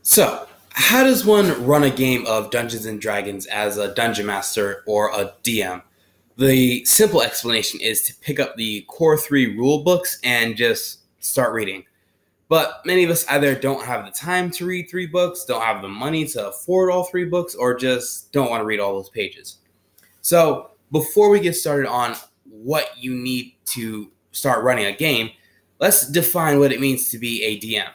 So, how does one run a game of Dungeons and Dragons as a dungeon master or a DM? The simple explanation is to pick up the core three rule books and just start reading. But many of us either don't have the time to read three books, don't have the money to afford all three books, or just don't want to read all those pages. So, before we get started on what you need to start running a game, let's define what it means to be a DM.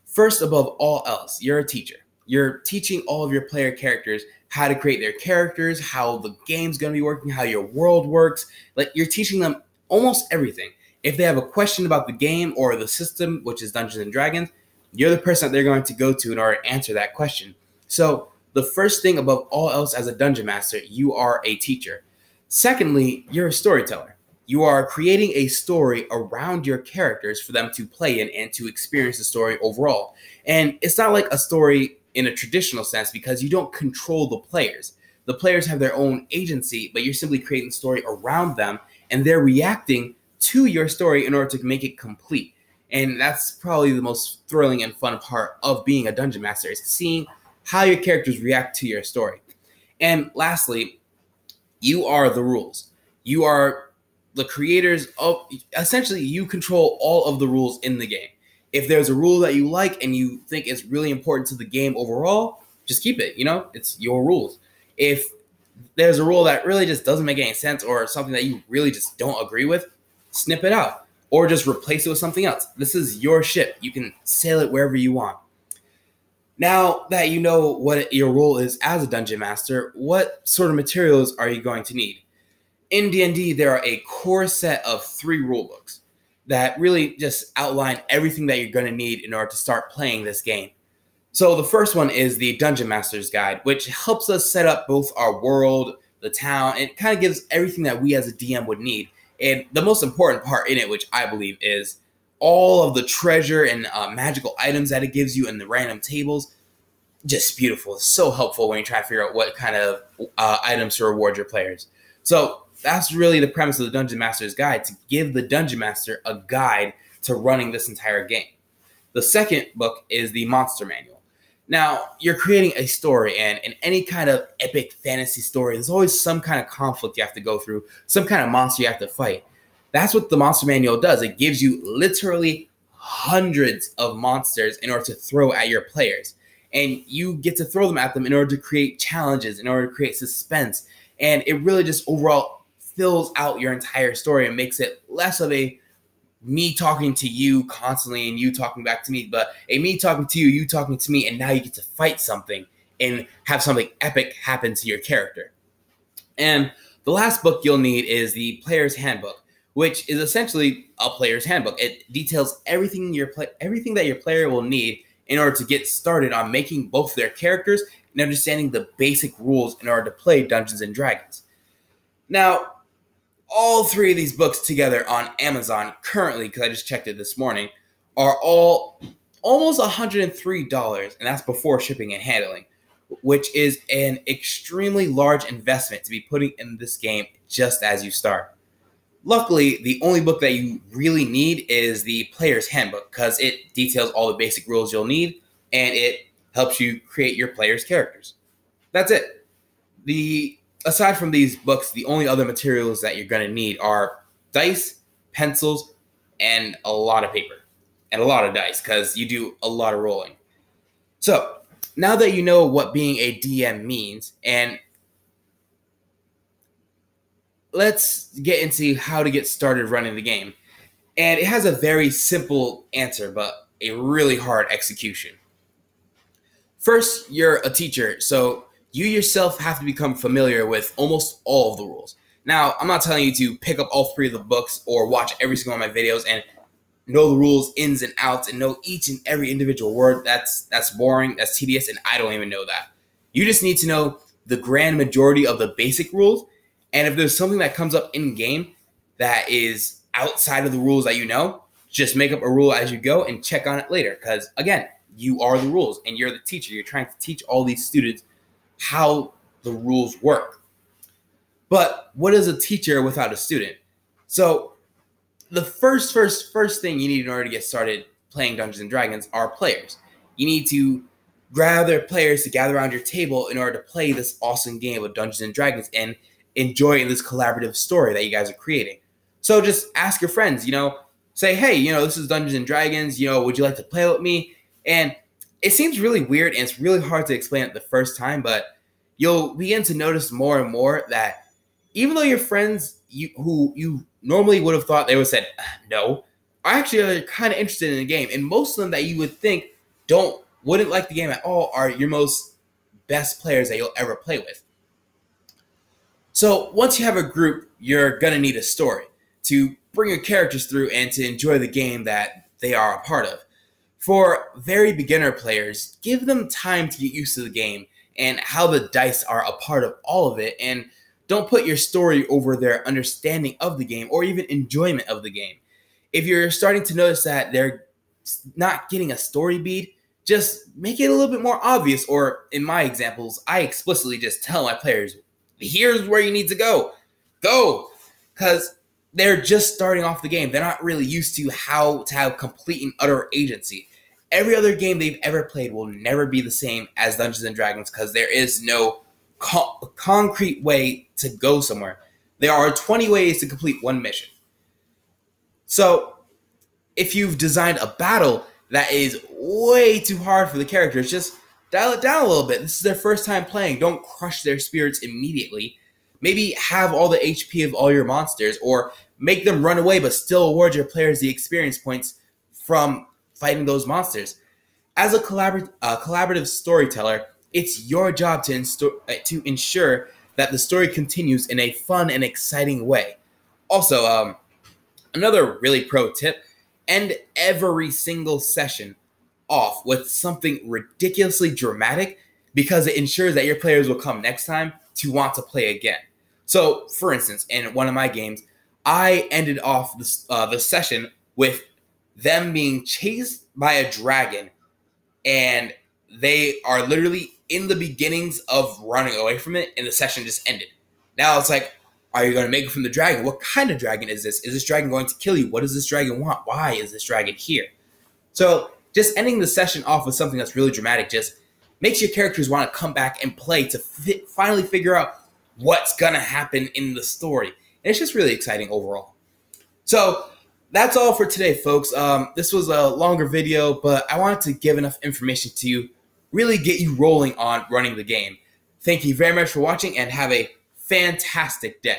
First, above all else, you're a teacher. You're teaching all of your player characters how to create their characters, how the game's going to be working, how your world works. Like, you're teaching them almost everything. If they have a question about the game or the system, which is Dungeons and Dragons, you're the person that they're going to go to in order to answer that question. So, the first thing above all else as a dungeon master, you are a teacher. Secondly, you're a storyteller. You are creating a story around your characters for them to play in and to experience the story overall. And it's not like a story in a traditional sense because you don't control the players. The players have their own agency, but you're simply creating the story around them, and they're reacting to your story in order to make it complete. And that's probably the most thrilling and fun part of being a dungeon master, is seeing how your characters react to your story. And lastly, you are the rules. You are the creators of, essentially, you control all of the rules in the game. If there's a rule that you like and you think is really important to the game overall, just keep it. It's your rules. If there's a rule that really just doesn't make any sense or something that you really just don't agree with, snip it out or just replace it with something else. This is your ship. You can sail it wherever you want. Now that you know what your role is as a dungeon master, what sort of materials are you going to need? In D&D, there are a core set of 3 rule books that really just outline everything that you're going to need in order to start playing this game. So the first one is the Dungeon Master's Guide, which helps us set up both our world, the town, and it kind of gives everything that we as a DM would need. And the most important part in it, which I believe, is all of the treasure and magical items that it gives you and the random tables. Just beautiful. It's so helpful when you try to figure out what kind of items to reward your players. So that's really the premise of the Dungeon Master's Guide, to give the Dungeon Master a guide to running this entire game. The second book is the Monster Manual. Now, you're creating a story, and in any kind of epic fantasy story, there's always some kind of conflict you have to go through, some kind of monster you have to fight. That's what the Monster Manual does. It gives you literally hundreds of monsters in order to throw at your players. And you get to throw them at them in order to create challenges, in order to create suspense. And it really just overall fills out your entire story and makes it less of a me talking to you constantly and you talking back to me, but a me talking to you, you talking to me, and now you get to fight something and have something epic happen to your character. And the last book you'll need is the Player's Handbook, which is essentially a player's handbook. It details everything everything that your player will need in order to get started on making both their characters and understanding the basic rules in order to play Dungeons and Dragons. Now, all 3 of these books together on Amazon currently, because I just checked it this morning, are all almost $103, and that's before shipping and handling, which is an extremely large investment to be putting in this game just as you start. Luckily, the only book that you really need is the Player's Handbook, because it details all the basic rules you'll need, and it helps you create your players' characters. That's it. Aside from these books, the only other materials that you're going to need are dice, pencils, and a lot of paper. And a lot of dice, because you do a lot of rolling. So, now that you know what being a DM means, and let's get into how to get started running the game. And it has a very simple answer, but a really hard execution. First, you're a teacher, so you yourself have to become familiar with almost all of the rules. Now, I'm not telling you to pick up all 3 of the books or watch every single one of my videos and know the rules ins and outs and know each and every individual word. That's boring, that's tedious, and I don't even know that. You just need to know the grand majority of the basic rules, and if there's something that comes up in-game that is outside of the rules that you know, just make up a rule as you go and check on it later, because, again, you are the rules, and you're the teacher. You're trying to teach all these students how the rules work. But what is a teacher without a student? So the first thing you need in order to get started playing Dungeons and Dragons are players. You need to gather players to gather around your table in order to play this awesome game of Dungeons and Dragons and enjoy this collaborative story that you guys are creating. So just ask your friends, say, hey, this is Dungeons and Dragons, would you like to play with me? And it seems really weird and it's really hard to explain it the first time, but you'll begin to notice more and more that even though your friends who you normally would have thought they would have said no, are actually kind of interested in the game. And most of them that you would think wouldn't like the game at all are your most best players that you'll ever play with. So once you have a group, you're going to need a story to bring your characters through and to enjoy the game that they are a part of. For very beginner players, give them time to get used to the game and how the dice are a part of all of it, and don't put your story over their understanding of the game or even enjoyment of the game. If you're starting to notice that they're not getting a story beat, just make it a little bit more obvious, or in my examples, I explicitly just tell my players, here's where you need to go. Go! Because they're just starting off the game. They're not really used to how to have complete and utter agency. Every other game they've ever played will never be the same as Dungeons & Dragons because there is no concrete way to go somewhere. There are 20 ways to complete one mission. So, if you've designed a battle that is way too hard for the characters, just dial it down a little bit. This is their first time playing. Don't crush their spirits immediately. Maybe have all the HP of all your monsters, or make them run away but still award your players the experience points from fighting those monsters. As a collaborative storyteller, it's your job to ensure that the story continues in a fun and exciting way. Also, another really pro tip, end every single session off with something ridiculously dramatic because it ensures that your players will come next time to want to play again. So, for instance, in one of my games, I ended off the session with them being chased by a dragon, and they are literally in the beginnings of running away from it, and the session just ended. Now it's like, are you going to make it from the dragon? What kind of dragon is this? Is this dragon going to kill you? What does this dragon want? Why is this dragon here? So just ending the session off with something that's really dramatic just makes your characters want to come back and play to finally figure out what's going to happen in the story. And it's just really exciting overall. So that's all for today, folks. This was a longer video, but I wanted to give enough information to really get you rolling on running the game. Thank you very much for watching and have a fantastic day.